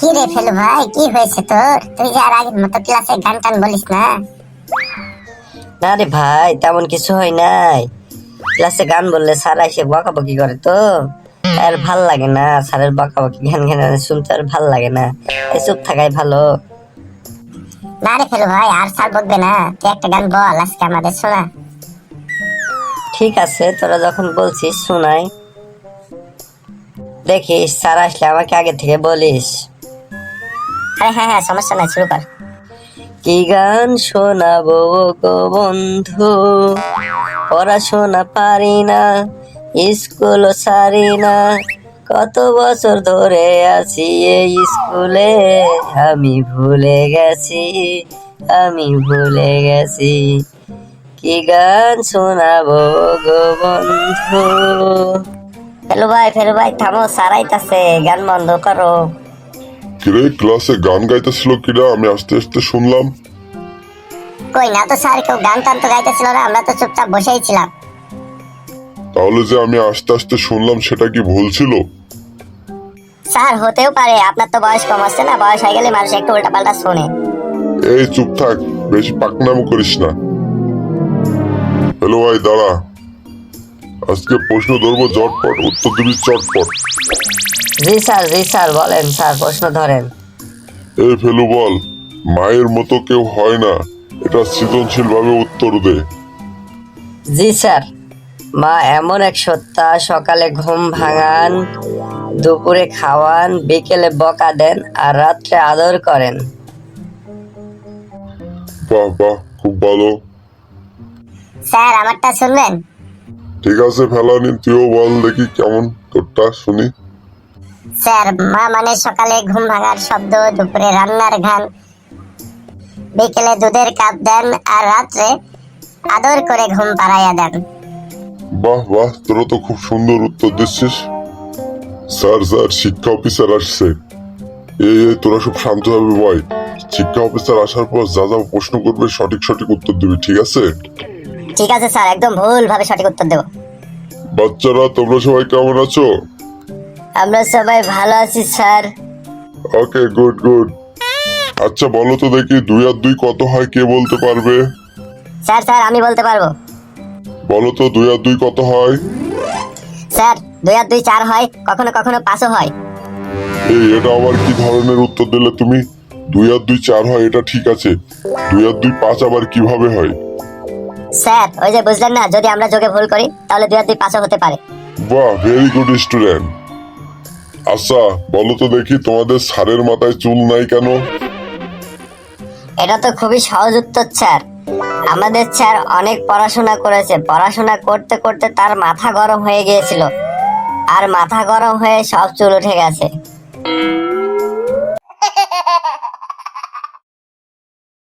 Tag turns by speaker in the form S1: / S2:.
S1: কি রে ফেলু ভাই, কি হয়েছে তোর? তুই যে আর আগের মতো ক্লাসে গান টান বলিস না।
S2: না রে ভাই, তেমন কিছু হয় নাই। ক্লাসে গান বললে স্যার এসে বকাবকি করে তো, আর ভাল লাগে না। স্যারের বকাবকি ঘ্যান ঘ্যান শুনতে আর ভাল লাগে না। এই চুপ থাকাই ভালো।
S1: না রে ফেলু ভাই, আর স্যার বকবে না। তুই একটা গান বল আজকে আমাদের, শোনা।
S2: ঠিক আছে, তোরা যখন বলছিস শোনাই। দেখিস স্যার আসলে আমাকে আগে থেকে বলিস।
S1: আরে হ্যাঁ হ্যাঁ, সমস্যা নাই, শুরু কর।
S2: কি গান শোনাবো গো বন্ধু, পড়াশোনা পারি না, স্কুলও সারি না, কত বছর ধরে আছি এই স্কুলে, আমি ভুলে গেছি, আমি ভুলে গেছি। কি গান শোনাবো গো বন্ধু। ফেলু ভাই থামো, স্যার আইতাছে, গান বন্ধ করো।
S3: কিরে, ক্লাসে গান গাইতেছিল কিরা? আমি আস্তে আস্তে শুনলাম।
S1: কই না তো স্যার, কেউ গান টান তো গাইতেছিল না, আমরা তো চুপচাপ বসেই ছিলাম।
S3: তাহলে যে আমি আস্তে আস্তে শুনলাম সেটা কি ভুল ছিল?
S1: স্যার হতেও পারে, আপনার তো বয়স কম আসছে না, বয়স হয়ে গেলে মানুষ একটু উল্টাপাল্টা শোনে।
S3: এই চুপ থাক, বেশি পাকনামো করিস না। হ্যালো ভাই, দাঁড়া। আজকে প্রশ্ন ধরবো ঝটপট, উত্তর দিবি চটপট।
S2: জি স্যার বলেন স্যার, প্রশ্ন ধরেন।
S3: এই ফেলু বল, মায়ের মতো কেউ হয় না, এটা সৃজনশীল ভাবে উত্তর দে।
S2: জি স্যার, মা এমন এক সত্তা, সকালে ঘুম ভাঙান, দুপুরে খাওয়ান, বিকেলে বকা দেন, আর রাত্রে আদর করেন।
S3: বাহ বাহ, খুব ভালো।
S1: স্যার আমারটা শুনবেন?
S3: ঠিক আছে ফেলানি, তুইও বল দেখি কেমন তোরটা শুনি।
S1: স্যার, মা মানে সকালে ঘুম ভাঙার শব্দ, দুপুরে রান্নার ঘ্রাণ, বিকেলে দুধের কাপ দেন, আর রাত্রে আদর করে ঘুম পাড়াইয়া দেন।
S3: বাহ বাহ, তোরা তো খুব সুন্দর উত্তর দিচ্ছিস। স্যার স্যার, শিক্ষা অফিসার আসছে। এই তোরা সব শান্ত হবে ভাই। শিক্ষা অফিসার আসার পর যা যা প্রশ্ন করবে সঠিক সঠিক উত্তর দিবি, ঠিক আছে?
S1: ঠিক আছে স্যার, একদম ভুল ভাবে সঠিক উত্তর দেব।
S3: বাচ্চারা, তোমরা সবাই কেমন আছো?
S2: আমরা সবাই ভালো আছি স্যার।
S3: ওকে, গুড গুড। আচ্ছা বলো তো দেখি, 2 আর 2 কত হয়, কে বলতে পারবে?
S1: স্যার স্যার আমি বলতে পারবো।
S3: বলো তো 2 আর 2 কত হয়?
S1: স্যার 2 আর 2 4 হয়, কখনো কখনো 5ও হয়।
S3: এটা আবার কি ধরনের উত্তর দিলে তুমি? 2 আর 2 4 হয়, এটা ঠিক আছে। 2 আর 2 5 আবার কিভাবে হয়?
S1: স্যার ওই যে বুঝলেন না, যদি আমরা যোগে ভুল করি তাহলে 2 আর 2 5ও হতে পারে।
S3: বাহ, ভেরি গুড স্টুডেন্ট। আচ্ছা বলো তো দেখি, তোমাদের স্যারের মাথায় চুল নাই কেন?
S2: এটা তো খুবই সহজ উত্তর স্যার। আমাদের স্যার অনেক পড়াশোনা করেছে, পড়াশোনা করতে করতে তার মাথা গরম হয়ে গিয়েছিল, আর মাথা গরম হয়ে সব চুল উঠে গেছে।